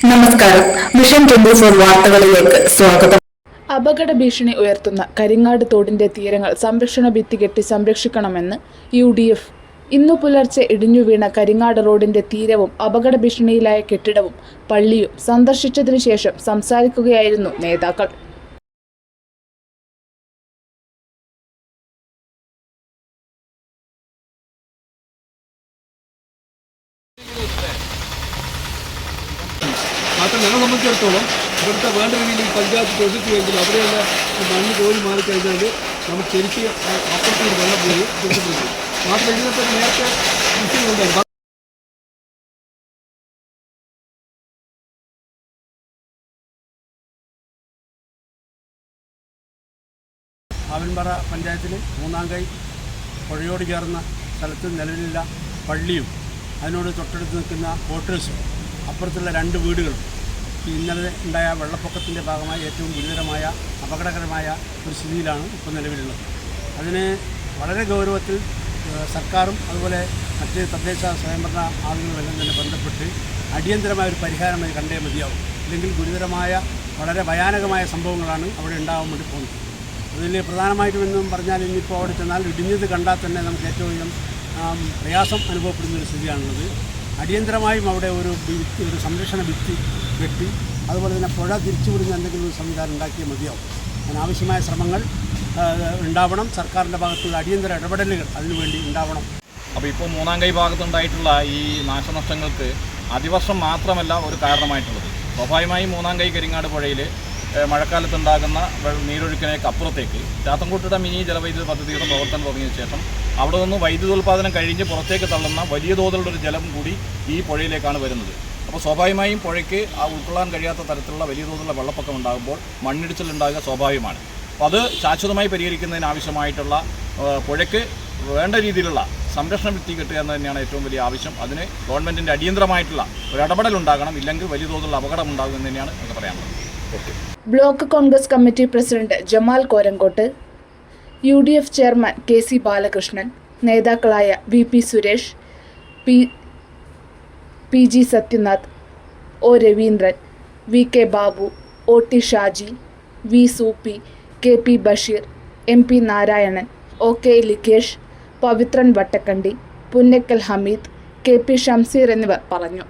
നമസ്കാരം. മിഷൻ 24 വാർത്തകളിലേക്ക് സ്വാഗതം. അപകട ഭീഷണി ഉയർത്തുന്ന കരിങ്ങാട് തോടിന്റെ തീരങ്ങൾ സംരക്ഷണ ഭിത്തി കെട്ടി സംരക്ഷിക്കണമെന്ന് UDF. ഇന്നു പുലർച്ചെ ഇടിഞ്ഞു വീണ കരിങ്ങാട് റോഡിന്റെ തീരവും അപകട ഭീഷണിയിലായ കെട്ടിടവും പള്ളിയും സന്ദർശിച്ചതിനു ശേഷം സംസാരിക്കുകയായിരുന്നു നേതാക്കൾ. മാത്രം ഞങ്ങളെ സംബന്ധിച്ചിടത്തോളം ഇവിടുത്തെ വേണ്ട രീതിയിൽ പഞ്ചായത്ത് പ്രൊജക്റ്റ് അവിടെയുള്ള മണ്ണ് കോരി മാറിക്കഴിഞ്ഞാൽ നമുക്ക് ശരിക്കും അപ്പുറത്തേക്ക് വെള്ളം പോയി കൊടുത്തിട്ടുണ്ട്. മാത്രം ഇതിനകത്ത് നേരത്തെ വിഷയങ്ങളുണ്ടായിരുന്നു. ആവൻപാറ പഞ്ചായത്തിൽ മൂന്നാംകൈ പുഴയോട് ചേർന്ന സ്ഥലത്ത് നിലവിലുള്ള പള്ളിയും അതിനോട് തൊട്ടടുത്ത് നിൽക്കുന്ന ക്വാർട്ടേഴ്സും അപ്പുറത്തുള്ള 2 വീടുകളും ഇന്നലെ ഉണ്ടായ വെള്ളപ്പൊക്കത്തിൻ്റെ ഭാഗമായി ഏറ്റവും ഗുരുതരമായ അപകടകരമായ ഒരു സ്ഥിതിയിലാണ് ഇപ്പോൾ നിലവിലുള്ളത്. അതിന് വളരെ ഗൗരവത്തിൽ സർക്കാരും അതുപോലെ മറ്റ് തദ്ദേശ സ്വയംഭരണ ആളുകളുമെല്ലാം തന്നെ ബന്ധപ്പെട്ട് അടിയന്തരമായ ഒരു പരിഹാരമായി കണ്ടേ മതിയാവും. അല്ലെങ്കിൽ ഗുരുതരമായ വളരെ ഭയാനകമായ സംഭവങ്ങളാണ് അവിടെ ഉണ്ടാകാൻ വേണ്ടി പോകുന്നത്. അതിൽ പ്രധാനമായിട്ടുമെന്നും പറഞ്ഞാൽ ഇന്നിപ്പോൾ അവിടെ ചെന്നാൽ ഇടിഞ്ഞത് കണ്ടാൽ തന്നെ നമുക്ക് ഏറ്റവും അധികം പ്രയാസം അനുഭവപ്പെടുന്നൊരു സ്ഥിതിയാണുള്ളത്. അടിയന്തരമായും അവിടെ ഒരു സംരക്ഷണ ഭിത്തി കെട്ടി അതുപോലെ തന്നെ പുഴ തിരിച്ചുവിടുന്ന എന്തെങ്കിലും ഒരു സംവിധാനം ഉണ്ടാക്കിയാൽ മതിയാവും. അതിനാവശ്യമായ ശ്രമങ്ങൾ ഉണ്ടാവണം. സർക്കാരിൻ്റെ ഭാഗത്തുള്ള അടിയന്തര ഇടപെടലുകൾ അതിനുവേണ്ടി ഉണ്ടാവണം. അപ്പോൾ ഇപ്പോൾ മൂന്നാംകൈ ഭാഗത്തുണ്ടായിട്ടുള്ള ഈ നാശനഷ്ടങ്ങൾക്ക് അതിവർഷം മാത്രമല്ല ഒരു കാരണമായിട്ടുള്ളത്. സ്വാഭാവികമായും മൂന്നാംകൈ കരിങ്ങാട് പുഴയിൽ മഴക്കാലത്തുണ്ടാകുന്ന നീരൊഴുക്കിനേക്ക് അപ്പുറത്തേക്ക് ചാത്തൻകുട്ടിയുടെ മിനി ജലവൈദ്യുത പദ്ധതിയുടെ പ്രവർത്തനം തുടങ്ങിയ ശേഷം അവിടെ നിന്ന് വൈദ്യുതോൽപാദനം കഴിഞ്ഞ് പുറത്തേക്ക് തള്ളുന്ന വലിയ തോതിലുള്ളൊരു ജലം കൂടി ഈ പുഴയിലേക്കാണ് വരുന്നത്. അപ്പോൾ സ്വാഭാവികമായും പുഴയ്ക്ക് ഉൾക്കൊള്ളാൻ കഴിയാത്ത തരത്തിലുള്ള വലിയ തോതിലുള്ള വെള്ളപ്പൊക്കം ഉണ്ടാകുമ്പോൾ മണ്ണിടിച്ചിലുണ്ടാകുക സ്വാഭാവികമാണ്. അപ്പോൾ അത് ശാശ്വതമായി പരിഹരിക്കുന്നതിനാവശ്യമായിട്ടുള്ള പുഴയ്ക്ക് വേണ്ട രീതിയിലുള്ള സംരക്ഷണ ഭിത്തി കെട്ടുക എന്ന് തന്നെയാണ് ഏറ്റവും വലിയ ആവശ്യം. അതിന് ഗവൺമെൻറ്റിൻ്റെ അടിയന്തരമായിട്ടുള്ള ഒരു ഇടപെടലുണ്ടാകണം. ഇല്ലെങ്കിൽ വലിയ തോതിലുള്ള അപകടം ഉണ്ടാകും എന്ന് തന്നെയാണ് നമുക്ക് പറയാനുള്ളത്. Block Congress committee president Jamal Korangot, UDF chairman KC Balakrishnan, നേതാക്കളായ VP Suresh, PG Sathyanath, O Raveendran, VK Babu, OT Shaji, V Soopy, KP Basheer, MP Narayanan, OK Likesh, Pavithran Vattakandi, Punnakkal Hameed, KP Shamseer എന്നിവർ പറഞ്ഞു.